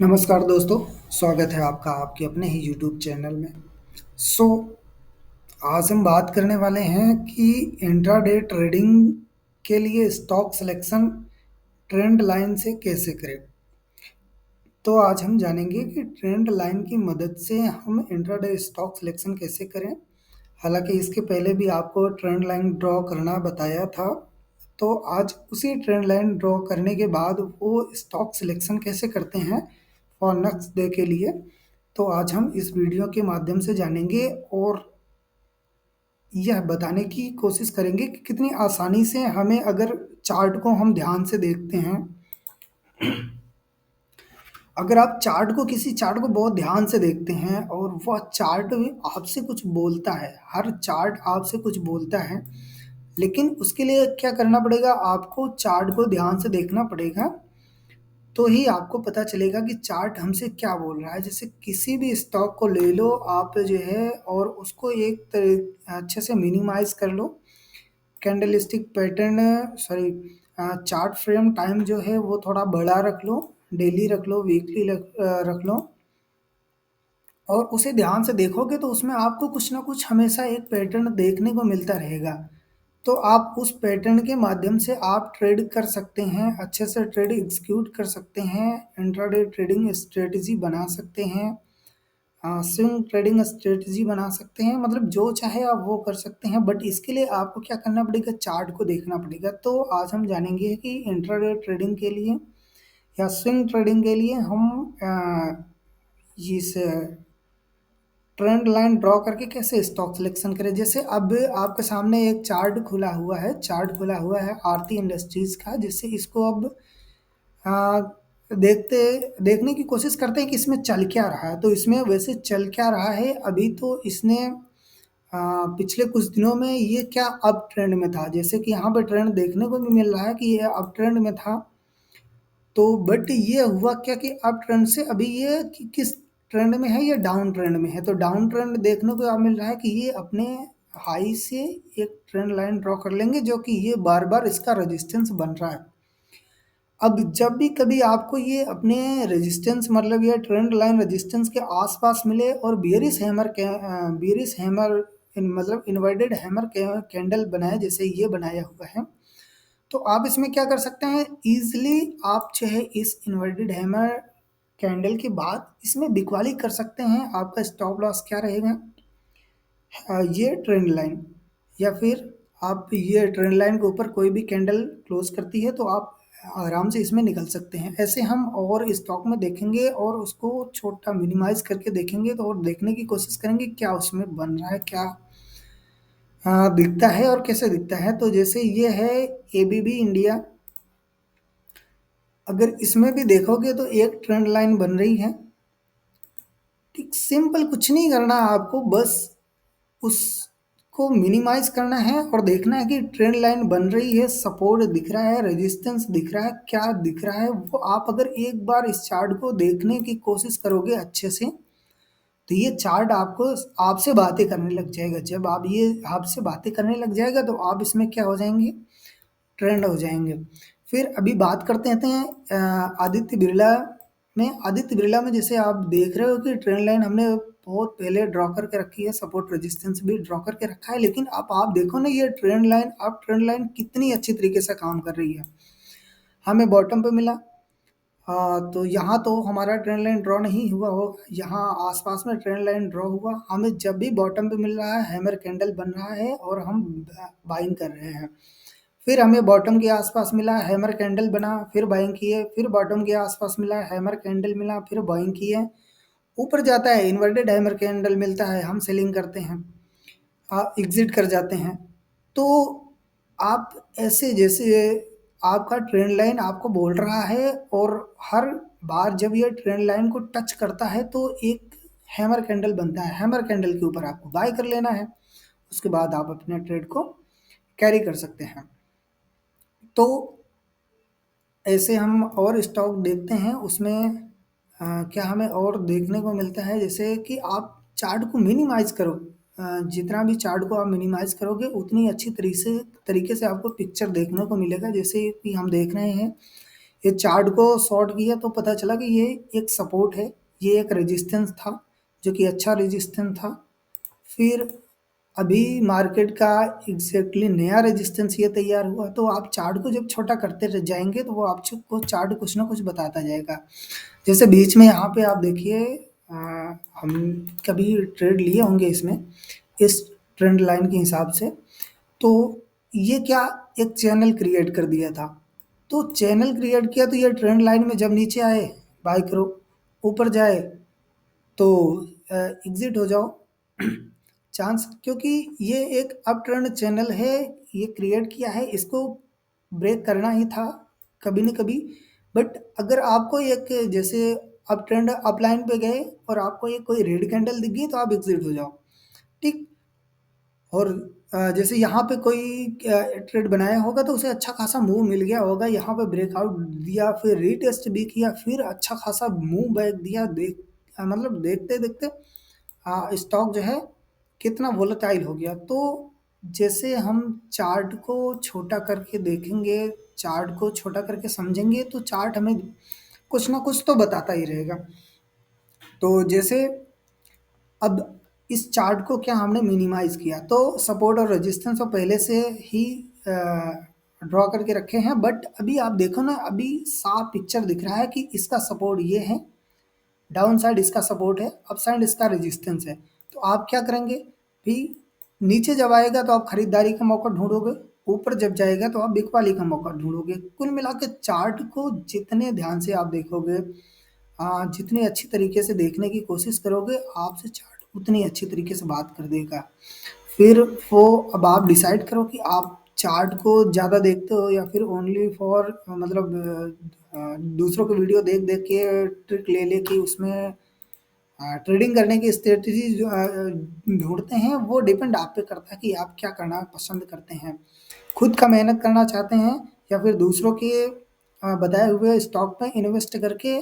नमस्कार दोस्तों, स्वागत है आपका आपके अपने ही यूट्यूब चैनल में। सो आज हम बात करने वाले हैं कि इंट्राडे ट्रेडिंग के लिए स्टॉक सिलेक्शन ट्रेंड लाइन से कैसे करें। तो आज हम जानेंगे कि ट्रेंड लाइन की मदद से हम इंट्राडे स्टॉक सिलेक्शन कैसे करें। हालांकि इसके पहले भी आपको ट्रेंड लाइन ड्रॉ करना बताया था। तो आज उसी ट्रेंड लाइन ड्रॉ करने के बाद वो स्टॉक सिलेक्शन कैसे करते हैं फॉर नेक्स्ट डे के लिए, तो आज हम इस वीडियो के माध्यम से जानेंगे और यह बताने की कोशिश करेंगे कि कितनी आसानी से हमें, अगर चार्ट को हम ध्यान से देखते हैं, अगर आप चार्ट को किसी चार्ट को बहुत ध्यान से देखते हैं और वह चार्ट भी आपसे कुछ बोलता है, हर चार्ट आपसे कुछ बोलता है, लेकिन उसके लिए क्या करना पड़ेगा, आपको चार्ट को ध्यान से देखना पड़ेगा। तो ही आपको पता चलेगा कि चार्ट हमसे क्या बोल रहा है। जैसे किसी भी स्टॉक को ले लो आप जो है, और उसको एक अच्छे से मिनिमाइज कर लो। Candlestick pattern, sorry, chart frame time जो है वो थोड़ा बड़ा रख लो, डेली रख लो, वीकली रख लो, और उसे ध्यान से देखोगे तो उसमें आपको कुछ ना कुछ हमेशा एक पैटर्न देखने को मिलता रहेगा। तो आप उस पैटर्न के माध्यम से आप ट्रेड कर सकते हैं, अच्छे से ट्रेड एग्जीक्यूट कर सकते हैं, इंट्राडे ट्रेडिंग स्ट्रेटजी बना सकते हैं, स्विंग ट्रेडिंग स्ट्रेटजी बना सकते हैं, मतलब जो चाहे आप वो कर सकते हैं। बट इसके लिए आपको क्या करना पड़ेगा, चार्ट को देखना पड़ेगा। तो आज हम जानेंगे कि इंट्राडे ट्रेडिंग के लिए या स्विंग ट्रेडिंग के लिए हम इस ट्रेंड लाइन ड्रॉ करके कैसे स्टॉक सिलेक्शन करें। जैसे अब आपके सामने एक चार्ट खुला हुआ है आरती इंडस्ट्रीज का, जिससे इसको अब आ, देखते देखने की कोशिश करते हैं कि इसमें चल क्या रहा है। तो इसमें वैसे चल क्या रहा है, अभी तो इसने पिछले कुछ दिनों में ये क्या अप ट्रेंड में था, जैसे कि यहाँ पे ट्रेंड देखने को भी मिल रहा है कि ये अप ट्रेंड में था। तो बट ये हुआ क्या कि अप ट्रेंड से अभी ये किस ट्रेंड में है, ये डाउन ट्रेंड में है। तो डाउन ट्रेंड देखने को अब मिल रहा है कि ये अपने हाई से एक ट्रेंड लाइन ड्रॉ कर लेंगे, जो कि ये बार बार इसका रेजिस्टेंस बन रहा है। अब जब भी कभी आपको ये अपने रेजिस्टेंस, मतलब ये ट्रेंड लाइन रेजिस्टेंस के आसपास मिले और बियरिश हैमर मतलब इन्वर्टेड हैमर कैंडल बनाए, जैसे ये बनाया हुआ है, तो आप इसमें क्या कर सकते हैं, इजीली आप चाहे इस इन्वर्टेड हैमर कैंडल के बाद इसमें बिकवाली कर सकते हैं। आपका स्टॉप लॉस क्या रहेगा, ये ट्रेंड लाइन, या फिर आप ये ट्रेंड लाइन के ऊपर कोई भी कैंडल क्लोज करती है तो आप आराम से इसमें निकल सकते हैं। ऐसे हम और स्टॉक में देखेंगे और उसको छोटा मिनिमाइज करके देखेंगे, तो और देखने की कोशिश करेंगे क्या उसमें बन रहा है, क्या दिखता है और कैसे दिखता है। तो जैसे ये है एबीबी इंडिया, अगर इसमें भी देखोगे तो एक ट्रेंड लाइन बन रही है। ठीक सिंपल, कुछ नहीं करना आपको, बस उसको मिनिमाइज करना है और देखना है कि ट्रेंड लाइन बन रही है, सपोर्ट दिख रहा है, रेजिस्टेंस दिख रहा है, क्या दिख रहा है वो। आप अगर एक बार इस चार्ट को देखने की कोशिश करोगे अच्छे से, तो ये चार्ट आपको आपसे बातें करने लग जाएगा। जब आप ये आपसे बातें करने लग जाएगा तो आप इसमें क्या हो जाएंगे, ट्रेंड हो जाएंगे। फिर अभी बात करते हैं आदित्य बिरला में। आदित्य बिरला में जैसे आप देख रहे हो कि ट्रेंड लाइन हमने बहुत पहले ड्रॉ करके रखी है, सपोर्ट रेजिस्टेंस भी ड्रॉ करके रखा है, लेकिन अब आप देखो ना ये ट्रेंड लाइन, अब ट्रेंड लाइन कितनी अच्छी तरीके से काम कर रही है। हमें बॉटम पे मिला, तो यहाँ तो हमारा ट्रेंड लाइन ड्रॉ नहीं हुआ होगा, यहाँ आसपास में ट्रेंड लाइन ड्रॉ हुआ। हमें जब भी बॉटम पे मिल रहा है हैमर कैंडल बन रहा है और हम बाइंग कर रहे हैं। फिर हमें बॉटम के आसपास मिला, हैमर कैंडल बना, फिर बाइंग किए, फिर बॉटम के आसपास मिला, हैमर कैंडल मिला, फिर बाइंग किए। ऊपर जाता है इन्वर्टेड हैमर कैंडल मिलता है, हम सेलिंग करते हैं, एग्जिट कर जाते हैं। तो आप ऐसे, जैसे आपका ट्रेंड लाइन आपको बोल रहा है, और हर बार जब ये ट्रेंड लाइन को टच करता है तो एक हैमर कैंडल बनता है, हैमर कैंडल के ऊपर आपको बाय कर लेना है। उसके बाद आप अपने ट्रेड को कैरी कर सकते हैं। तो ऐसे हम और स्टॉक देखते हैं, उसमें क्या हमें और देखने को मिलता है, जैसे कि आप चार्ट को मिनिमाइज करो। जितना भी चार्ट को आप मिनिमाइज करोगे उतनी अच्छी तरीके से आपको पिक्चर देखने को मिलेगा। जैसे कि हम देख रहे हैं ये चार्ट को सॉर्ट किया तो पता चला कि ये एक सपोर्ट है, ये एक रेजिस्टेंस था जो कि अच्छा रेजिस्टेंस था। फिर अभी मार्केट का एग्जैक्टली नया रेजिस्टेंस ये तैयार हुआ, तो आप चार्ट को जब छोटा करते रह जाएंगे तो वो आपको चार्ट कुछ ना कुछ बताता जाएगा। जैसे बीच में यहाँ पे आप देखिए, हम कभी ट्रेड लिए होंगे इसमें, इस ट्रेंड लाइन के हिसाब से। तो ये क्या, एक चैनल क्रिएट कर दिया था। तो चैनल क्रिएट किया तो ये ट्रेंड लाइन में जब नीचे आए बाय करो, ऊपर जाए तो एग्जिट हो जाओ। चांस, क्योंकि ये एक अप ट्रेंड चैनल है, ये क्रिएट किया है, इसको ब्रेक करना ही था कभी न कभी। बट अगर आपको एक जैसे अप ट्रेंड अपलाइन पे गए और आपको एक कोई रेड कैंडल दिख गई तो आप एग्जिट हो जाओ, ठीक। और जैसे यहाँ पे कोई ट्रेड बनाया होगा तो उसे अच्छा खासा मूव मिल गया होगा, यहाँ पे ब्रेकआउट दिया, फिर रीटेस्ट भी किया, फिर अच्छा खासा मूव बैक दिया। मतलब देखते देखते स्टॉक जो है कितना वोलेटाइल हो गया। तो जैसे हम चार्ट को छोटा करके देखेंगे, चार्ट को छोटा करके समझेंगे, तो चार्ट हमें कुछ ना कुछ तो बताता ही रहेगा। तो जैसे अब इस चार्ट को क्या हमने मिनिमाइज किया, तो सपोर्ट और रेजिस्टेंस तो पहले से ही ड्रॉ करके रखे हैं। बट अभी आप देखो ना, अभी साफ पिक्चर दिख रहा है कि इसका सपोर्ट ये है, डाउन साइड इसका सपोर्ट है, अप साइड इसका रेजिस्टेंस है। तो आप क्या करेंगे भी, नीचे जब आएगा तो आप खरीदारी का मौका ढूंढोगे, ऊपर जब जाएगा तो आप बिकवाली का मौका ढूंढोगे। कुल मिला के चार्ट को जितने ध्यान से आप देखोगे, जितनी अच्छी तरीके से देखने की कोशिश करोगे, आपसे चार्ट उतनी अच्छी तरीके से बात कर देगा। फिर वो अब आप डिसाइड करो कि आप चार्ट को ज़्यादा देखते हो या फिर ओनली फॉर मतलब दूसरों के वीडियो देख देख के ट्रिक ले ले के उसमें ट्रेडिंग करने की स्ट्रेटजी जो ढूंढते हैं। वो डिपेंड आप पे करता है कि आप क्या करना पसंद करते हैं, खुद का मेहनत करना चाहते हैं या फिर दूसरों के बताए हुए स्टॉक में इन्वेस्ट करके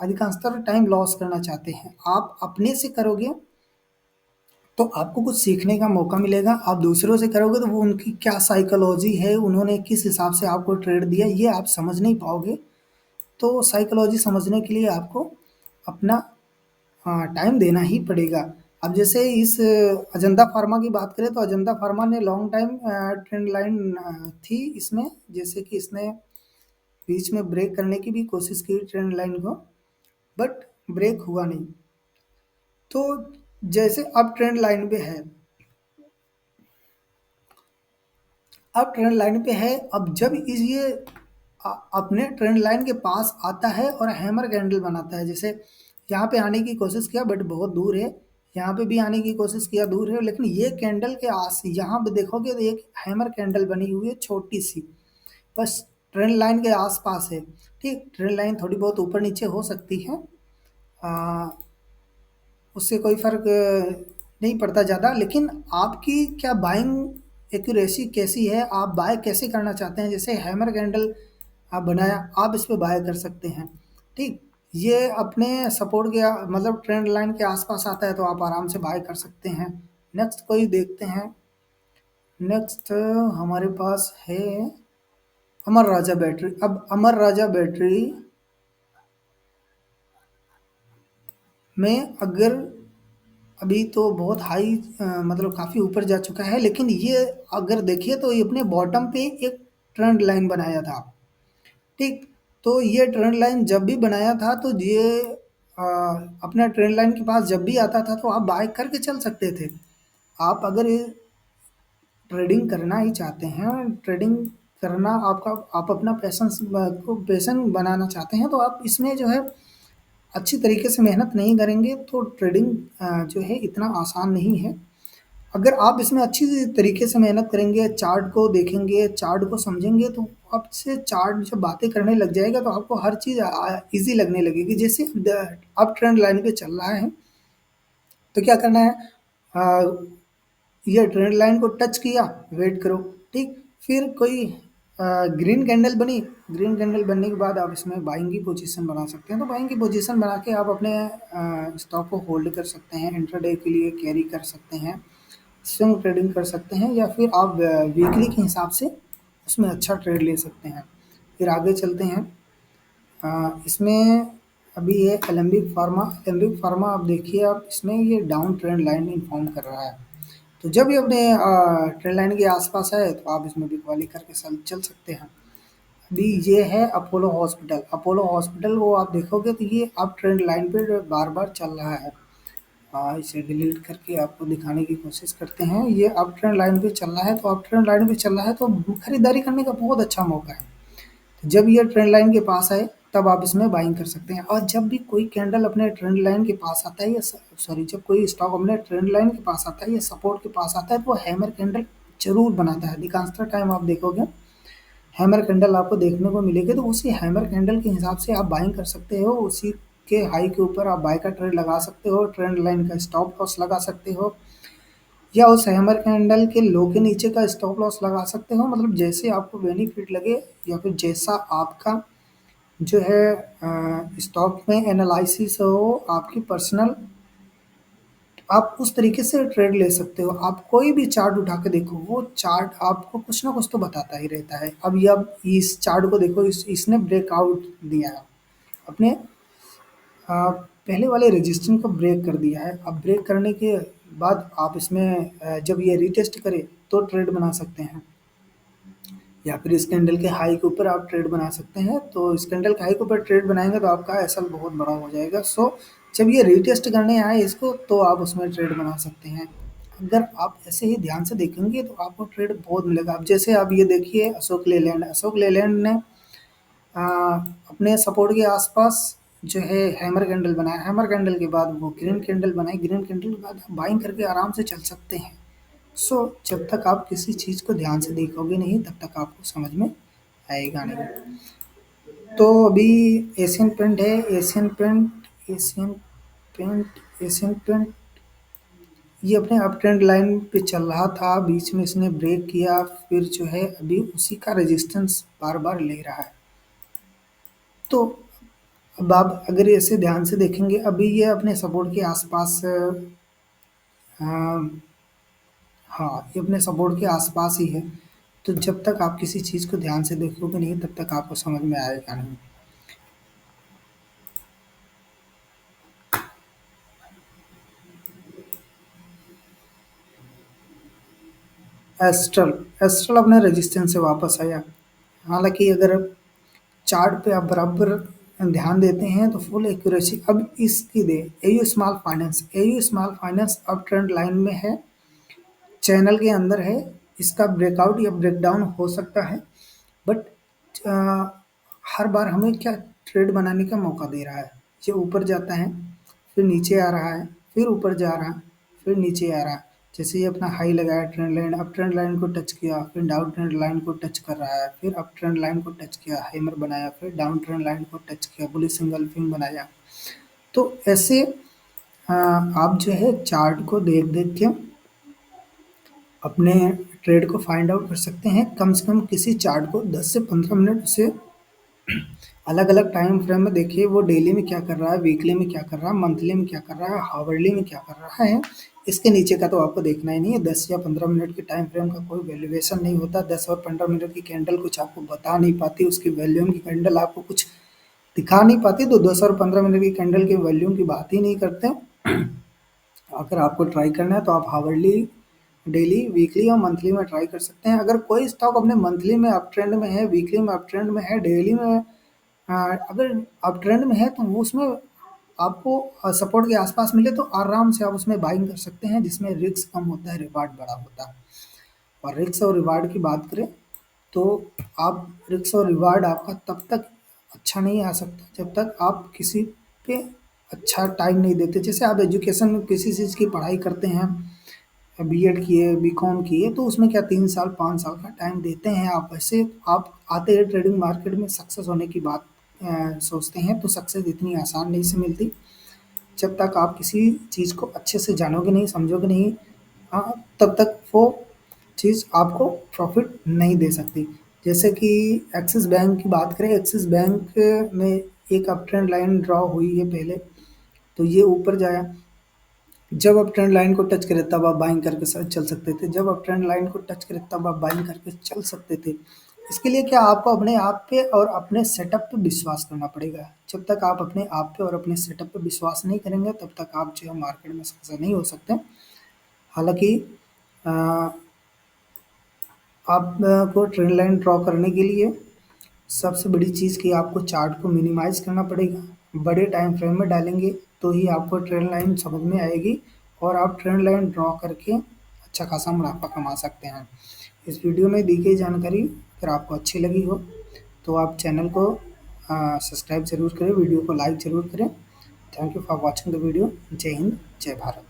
अधिकांशतर टाइम लॉस करना चाहते हैं। आप अपने से करोगे तो आपको कुछ सीखने का मौका मिलेगा, आप दूसरों से करोगे तो वो उनकी क्या साइकोलॉजी है, उन्होंने किस हिसाब से आपको ट्रेड दिया, ये आप समझ नहीं पाओगे। तो साइकोलॉजी समझने के लिए आपको अपना टाइम देना ही पड़ेगा। अब जैसे इस अजंता फार्मा की बात करें तो अजंता फार्मा ने लॉन्ग टाइम ट्रेंड लाइन थी इसमें, जैसे कि इसने बीच में ब्रेक करने की भी कोशिश की ट्रेंड लाइन को, बट ब्रेक हुआ नहीं। तो जैसे अब ट्रेंड लाइन पे है, अब ट्रेंड लाइन पे है, अब जब इस ये अपने ट्रेंड लाइन के पास आता है और हैमर कैंडल बनाता है, जैसे यहाँ पे आने की कोशिश किया बट बहुत दूर है, यहाँ पे भी आने की कोशिश किया, दूर है, लेकिन ये कैंडल के आस यहाँ पे देखोगे तो एक हैमर कैंडल बनी हुई है छोटी सी, बस ट्रेंड लाइन के आसपास है, ठीक। ट्रेंड लाइन थोड़ी बहुत ऊपर नीचे हो सकती है, आ, उससे कोई फ़र्क नहीं पड़ता ज़्यादा। लेकिन आपकी क्या बाइंग एक्यूरेसी कैसी है, आप बाय कैसे करना चाहते हैं। जैसे हैमर कैंडल आप बनाया, आप इस पे बाय कर सकते हैं, ठीक। ये अपने सपोर्ट के मतलब ट्रेंड लाइन के आसपास आता है तो आप आराम से बाय कर सकते हैं। नेक्स्ट कोई देखते हैं, नेक्स्ट हमारे पास है अमर राजा बैटरी। अब अमर राजा बैटरी में अगर अभी तो बहुत हाई मतलब काफ़ी ऊपर जा चुका है, लेकिन ये अगर देखिए तो ये अपने बॉटम पे एक ट्रेंड लाइन बनाया था, ठीक। तो ये ट्रेंड लाइन जब भी बनाया था तो ये अ, अपना ट्रेंड लाइन के पास जब भी आता था तो आप बाय करके चल सकते थे। आप अगर ट्रेडिंग करना ही चाहते हैं, ट्रेडिंग करना आपका, आप अपना पैशन को पैशन बनाना चाहते हैं, तो आप इसमें जो है अच्छी तरीके से मेहनत नहीं करेंगे तो ट्रेडिंग जो है इतना आसान नहीं है। अगर आप इसमें अच्छी तरीके से मेहनत करेंगे, चार्ट को देखेंगे, चार्ट को समझेंगे, तो आपसे चार्ट जब बातें करने लग जाएगा तो आपको हर चीज़ ईज़ी लगने लगेगी। जैसे अब ट्रेंड लाइन पे चल रहा है तो क्या करना है, ये ट्रेंड लाइन को टच किया, वेट करो, ठीक। फिर कोई ग्रीन कैंडल बनी, ग्रीन कैंडल बनने के बाद आप इसमें बाइंग की पोजीशन बना सकते हैं। तो बाइंग की पोजीशन बना के आप अपने स्टॉक को होल्ड कर सकते हैं, इंट्राडे के लिए कैरी कर सकते हैं, स्विंग ट्रेडिंग कर सकते हैं, या फिर आप वीकली के हिसाब से उसमें अच्छा ट्रेड ले सकते हैं। फिर आगे चलते हैं, इसमें अभी ये एलेम्बिक फार्मा आप देखिए, आप इसमें ये डाउन ट्रेंड लाइन इन्फॉर्म कर रहा है। तो जब ये अपने ट्रेंड लाइन के आसपास है तो आप इसमें बिकवाली करके चल सकते हैं। अभी ये है अपोलो हॉस्पिटल वो आप देखोगे तो ये आप ट्रेंड लाइन पे बार बार चल रहा है। इसे डिलीट करके आपको दिखाने की कोशिश करते हैं। ये अब ट्रेंड लाइन पे चल रहा है, तो अब ट्रेंड लाइन पे चल रहा है तो खरीदारी करने का बहुत अच्छा मौका है। तो जब ये ट्रेंड लाइन के पास आए तब आप इसमें बाइंग कर सकते हैं। और जब भी कोई कैंडल अपने ट्रेंड लाइन के पास आता है या सॉरी जब कोई स्टॉक अपने ट्रेंड लाइन के पास आता है या सपोर्ट के पास आता है तो वो हैमर कैंडल जरूर बनाता है। अधिकांशतः टाइम आप देखोगे हैमर कैंडल आपको देखने को मिलेगी, तो उसी हैमर कैंडल के हिसाब से आप बाइंग कर सकते हो। उसी के हाई के ऊपर आप बाय का ट्रेड लगा सकते हो, ट्रेंड लाइन का स्टॉप लॉस लगा सकते हो, या उस हैमर कैंडल के लो के नीचे का स्टॉप लॉस लगा सकते हो। मतलब जैसे आपको बेनिफिट लगे या फिर जैसा आपका जो है स्टॉक में एनालिसिस हो आपकी पर्सनल, आप उस तरीके से ट्रेड ले सकते हो। आप कोई भी चार्ट उठा के देखो, वो चार्ट आपको कुछ ना कुछ तो बताता ही रहता है। अब इस चार्ट को देखो, इसने ब्रेकआउट दिया है अपने पहले वाले रेजिस्टेंस को ब्रेक कर दिया है। अब ब्रेक करने के बाद आप इसमें जब ये रीटेस्ट करे तो ट्रेड बना सकते हैं, या फिर इस कैंडल के हाई के ऊपर आप ट्रेड बना सकते हैं। तो इस कैंडल के हाई के ऊपर ट्रेड बनाएंगे तो आपका एसएल बहुत बड़ा हो जाएगा। सो जब ये रीटेस्ट करने आए इसको तो आप उसमें ट्रेड बना सकते हैं। अगर आप ऐसे ही ध्यान से देखेंगे तो आपको ट्रेड बहुत मिलेगा। अब जैसे आप ये देखिए अशोक लेलैंड ने आ, अपने सपोर्ट के आसपास जो है हैमर कैंडल बनाया, हैमर कैंडल के बाद वो ग्रीन कैंडल बनाई, ग्रीन कैंडल के बाद बाइंग करके आराम से चल सकते हैं। सो जब तक आप किसी चीज़ को ध्यान से देखोगे नहीं तब तक आपको समझ में आएगा नहीं। तो अभी एशियन पेंट है, एशियन पेंट ये अपने अप ट्रेंड लाइन पे चल रहा था, बीच में इसने ब्रेक किया, फिर जो है अभी उसी का रेजिस्टेंस बार बार ले रहा है। तो अब आप अगर ऐसे ध्यान से देखेंगे अभी ये अपने सपोर्ट के आसपास हाँ ये अपने सपोर्ट के आसपास ही है। तो जब तक आप किसी चीज़ को ध्यान से देखोगे नहीं तब तक आपको समझ में आएगा नहीं। एस्ट्रल एस्ट्रल अपने रेजिस्टेंस से वापस आया। हालांकि अगर चार्ट पे आप बराबर ध्यान देते हैं तो फुल एक्यूरेसी अब इसकी दे। एयू स्मॉल फाइनेंस अब ट्रेंड लाइन में है, चैनल के अंदर है। इसका ब्रेकआउट या ब्रेकडाउन हो सकता है, बट हर बार हमें क्या ट्रेड बनाने का मौका दे रहा है। ये ऊपर जाता है, फिर नीचे आ रहा है, फिर ऊपर जा रहा है, फिर नीचे आ रहा है। जैसे ये अपना हाई लगाया ट्रेंड लाइन, अब ट्रेंड लाइन को टच किया, फिर डाउन ट्रेंड लाइन को टच कर रहा है, फिर अप ट्रेंड लाइन को टच किया, हैमर बनाया, फिर डाउन ट्रेंड लाइन को टच किया, बुलिश सिंगल फिंग बनाया। तो ऐसे आप जो है चार्ट को देख देख के अपने ट्रेड को फाइंड आउट कर सकते हैं। कम से कम किसी चार्ट को 10 से 15 मिनट से अलग अलग टाइम फ्रेम में देखिए, वो डेली में क्या कर रहा है, वीकली में क्या कर रहा है, मंथली में क्या कर रहा है, हावरली में क्या कर रहा है। इसके नीचे का तो आपको देखना ही नहीं है। 10 या 15 मिनट के टाइम फ्रेम का कोई वैल्यूएशन नहीं होता। 10 और 15 मिनट की कैंडल कुछ आपको बता नहीं पाती, उसकी वॉल्यूम की कैंडल आपको कुछ दिखा नहीं पाती। तो 10 और 15 मिनट की कैंडल के वॉल्यूम की बात ही नहीं करते। अगर आपको ट्राई करना है तो आप हावरली, डेली, वीकली और मंथली में ट्राई कर सकते हैं। अगर कोई स्टॉक अपने मंथली में अप ट्रेंड में है, वीकली में अप ट्रेंड में है, डेली में अगर अप ट्रेंड में है तो वो उसमें आपको सपोर्ट के आसपास मिले तो आराम से आप उसमें बाइंग कर सकते हैं, जिसमें रिस्क कम होता है, रिवार्ड बड़ा होता है। और रिस्क और रिवार्ड की बात करें तो आप रिस्क और रिवार्ड आपका तब तक अच्छा नहीं आ सकता जब तक आप किसी पे अच्छा टाइम नहीं देते। जैसे आप एजुकेशन में किसी चीज़ की पढ़ाई करते हैं, बीएड किए, बीकॉम किए, तो उसमें क्या 3 साल 5 साल का टाइम देते हैं आप। वैसे आप आते हैं ट्रेडिंग मार्केट में सक्सेस होने की बात सोचते हैं, तो सक्सेस इतनी आसान नहीं से मिलती। जब तक आप किसी चीज़ को अच्छे से जानोगे नहीं, समझोगे नहीं, तब तक वो चीज़ आपको प्रॉफिट नहीं दे सकती। जैसे कि एक्सिस बैंक की बात करें, एक्सिस बैंक में एक अप ट्रेंड लाइन ड्रॉ हुई है पहले, तो ये ऊपर जाया। जब आप ट्रेंड लाइन को टच करें तब आप बाइंग करके चल सकते थे, जब आप ट्रेंड लाइन को टच करें तब आप बाइंग करके चल सकते थे। इसके लिए क्या आपको अपने आप पे और अपने सेटअप पे विश्वास करना पड़ेगा। जब तक आप अपने आप पे और अपने सेटअप पे विश्वास नहीं करेंगे तब तक आप जो है मार्केट में सक्सेस नहीं हो सकते। हालाँकि अ, आपको ट्रेंड लाइन ड्रॉ करने के लिए सबसे बड़ी चीज़ कि आपको चार्ट को मिनिमाइज़ करना पड़ेगा। बड़े टाइम फ्रेम में डालेंगे तो ही आपको ट्रेंड लाइन समझ में आएगी और आप ट्रेंड लाइन ड्रॉ करके अच्छा खासा मुनाफ़ा कमा सकते हैं। इस वीडियो में दी गई जानकारी अगर आपको अच्छी लगी हो तो आप चैनल को सब्सक्राइब ज़रूर करें, वीडियो को लाइक ज़रूर करें। Thank you for watching the video. जय हिंद, जय भारत।